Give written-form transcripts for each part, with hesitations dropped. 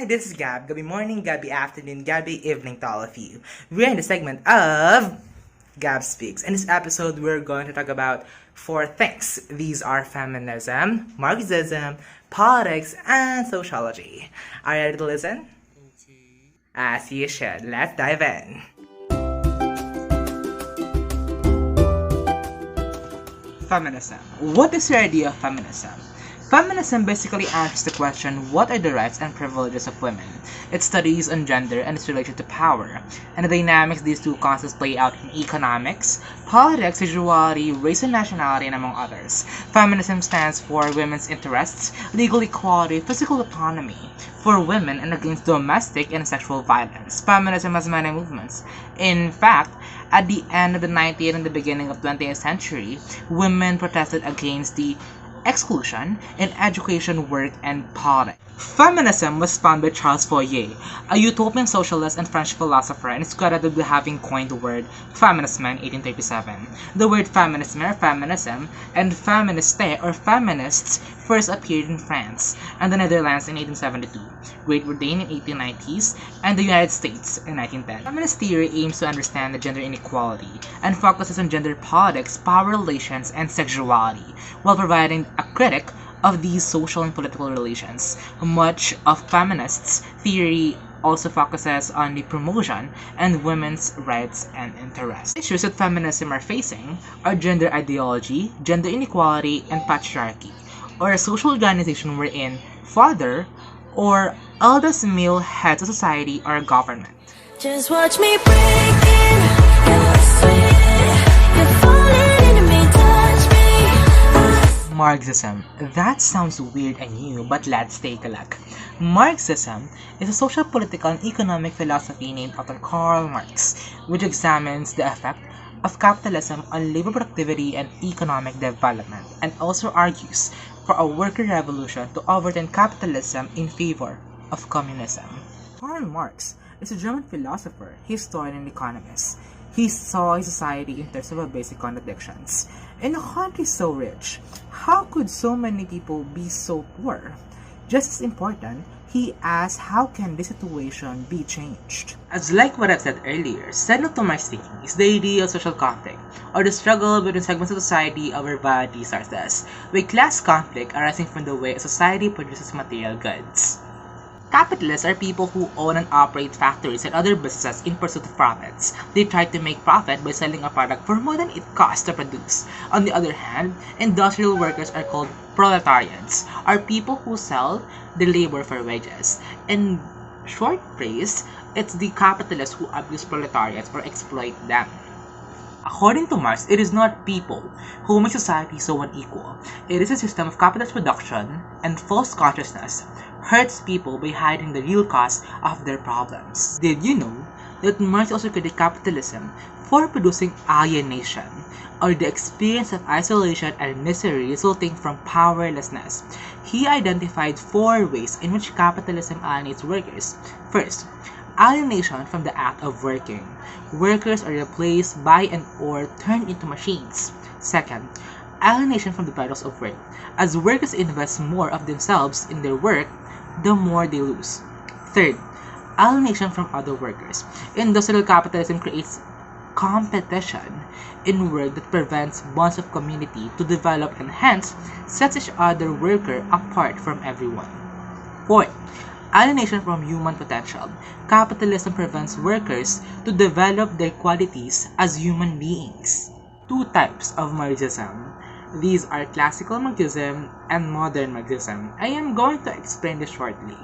Hi, this is Gab. Gabi morning, Gabi afternoon, Gabi evening to all of you. We're in the segment of Gab Speaks. In this episode, we're going to talk about four things. These are feminism, Marxism, politics, and sociology. Are you ready to listen? Okay. As you should. Let's dive in. Feminism. What is your idea of feminism? Feminism basically answers the question, what are the rights and privileges of women? It studies on gender and its relation to power, and the dynamics these two concepts play out in economics, politics, sexuality, race and nationality, and among others. Feminism stands for women's interests, legal equality, physical autonomy for women, and against domestic and sexual violence. Feminism has many movements. In fact, at the end of the 19th and the beginning of the 20th century, women protested against the exclusion in education, work, and politics. Feminism was founded by Charles Fourier, a utopian socialist and French philosopher, and is credited with having coined the word feminism in 1837. The word feminism or feminism and feministe or feminists first appeared in France and the Netherlands in 1872, Great Britain in 1890s, and the United States in 1910. Feminist theory aims to understand the gender inequality and focuses on gender politics, power relations, and sexuality, while providing a critic of these social and political relations. Much of feminists' theory also focuses on the promotion and women's rights and interests. Issues that feminism are facing are gender ideology, gender inequality, and patriarchy, or a social organization wherein father or eldest male heads of society or government. Just watch me break in, you're sweet, you're falling into me, touch me. Marxism. That sounds weird and new, but let's take a look. Marxism is a social, political, and economic philosophy named after Karl Marx, which examines the effect of capitalism on labor productivity and economic development, and also argues for a worker revolution to overturn capitalism in favor of communism. Karl Marx is a German philosopher, historian, and economist. He saw his society in terms of basic contradictions. In a country so rich, how could so many people be so poor? Just as important, he asked how can this situation be changed? As like what I've said earlier, central to Marx's thinking is the idea of social conflict, or the struggle between segments of society over varied resources, with class conflict arising from the way a society produces material goods. Capitalists are people who own and operate factories and other businesses in pursuit of profits. They try to make profit by selling a product for more than it costs to produce. On the other hand, industrial workers are called proletarians, are people who sell their labor for wages. In short phrase, it's the capitalists who abuse proletariats or exploit them. According to Marx, it is not people who make society so unequal. It is a system of capitalist production and false consciousness hurts people by hiding the real cause of their problems. Did you know that Marx also critiqued capitalism for producing alienation, or the experience of isolation and misery resulting from powerlessness? He identified four ways in which capitalism alienates workers. First, alienation from the act of working. Workers are replaced by and or turned into machines. Second, alienation from the products of work. As workers invest more of themselves in their work, the more they lose. Third, alienation from other workers. Industrial capitalism creates competition in work that prevents bonds of community to develop and hence sets each other worker apart from everyone. Fourth, alienation from human potential. Capitalism prevents workers to develop their qualities as human beings. Two types of Marxism. These are classical Marxism and modern Marxism. I am going to explain this shortly.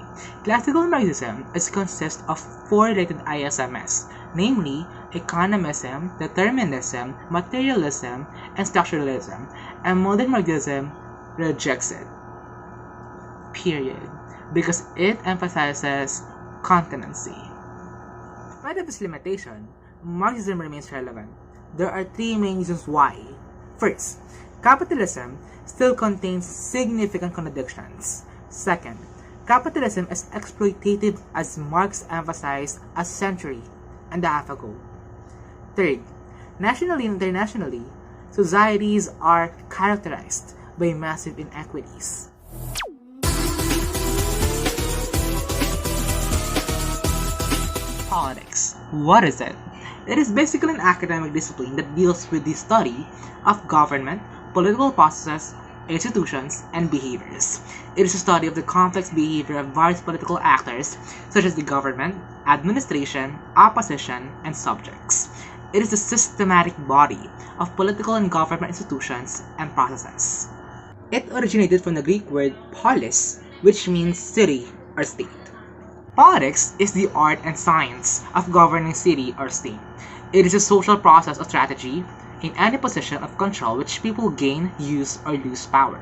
Classical Marxism consists of four related ISMs, namely economism, determinism, materialism, and structuralism, and modern Marxism rejects it. Period. Because it emphasizes continency. Despite this limitation, Marxism remains relevant. There are three main reasons why. First, capitalism still contains significant contradictions. Second, capitalism is exploitative as Marx emphasized a century and a half ago. Third, nationally and internationally, societies are characterized by massive inequities. Politics. What is it? It is basically an academic discipline that deals with the study of government, political processes, institutions, and behaviors. It is a study of the complex behavior of various political actors, such as the government, administration, opposition, and subjects. It is the systematic body of political and government institutions and processes. It originated from the Greek word polis, which means city or state. Politics is the art and science of governing city or state. It is a social process or strategy in any position of control which people gain, use, or lose power.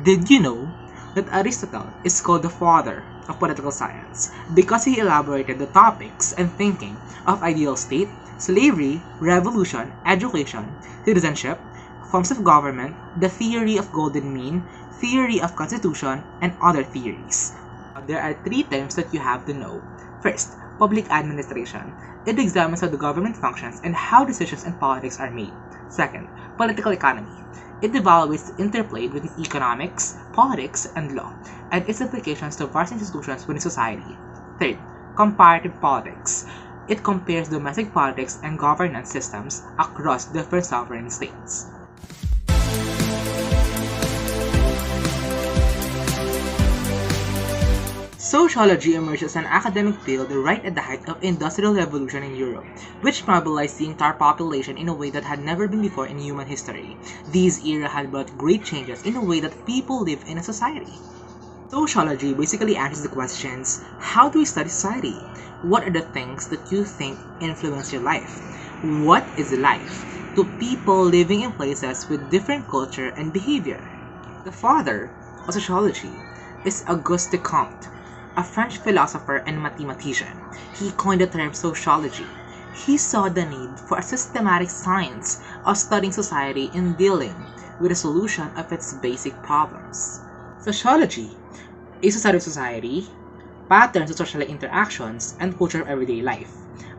Did you know that Aristotle is called the father of political science because he elaborated the topics and thinking of ideal state, slavery, revolution, education, citizenship, forms of government, the theory of golden mean, theory of constitution, and other theories. There are 3 terms that you have to know. First, public administration. It examines how the government functions and how decisions and politics are made. Second, political economy. It evaluates the interplay between economics, politics, and law, and its implications to various institutions within society. Third, comparative politics. It compares domestic politics and governance systems across different sovereign states. Sociology emerged as an academic field right at the height of Industrial Revolution in Europe, which mobilized the entire population in a way that had never been before in human history. This era had brought great changes in the way that people live in a society. Sociology basically answers the questions: how do we study society? What are the things that you think influence your life? What is life to people living in places with different culture and behavior? The father of sociology is Auguste Comte, a French philosopher and mathematician. He coined the term sociology. He saw the need for a systematic science of studying society and dealing with the solution of its basic problems. Sociology is a study of society, patterns of social interactions, and culture of everyday life.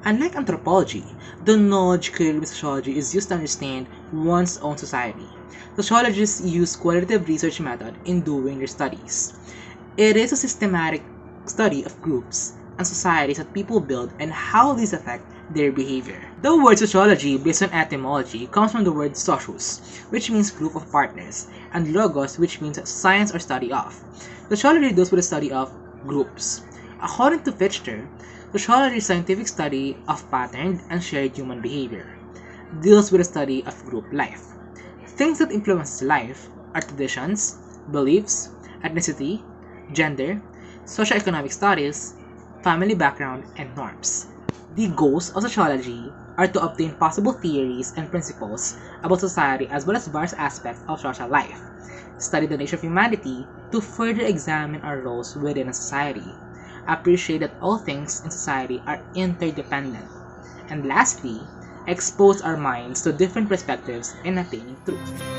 Unlike anthropology, the knowledge created with sociology is used to understand one's own society. Sociologists use qualitative research method in doing their studies. It is a systematic study of groups and societies that people build and how these affect their behavior. The word sociology, based on etymology, comes from the word socius, which means group of partners, and logos, which means science or study of. Sociology deals with the study of groups. According to Fichte, sociology is scientific study of patterned and shared human behavior. Deals with the study of group life. Things that influence life are traditions, beliefs, ethnicity, gender, socioeconomic studies, family background, and norms. The goals of sociology are to obtain possible theories and principles about society as well as various aspects of social life, study the nature of humanity to further examine our roles within a society, appreciate that all things in society are interdependent, and lastly, expose our minds to different perspectives in attaining truth.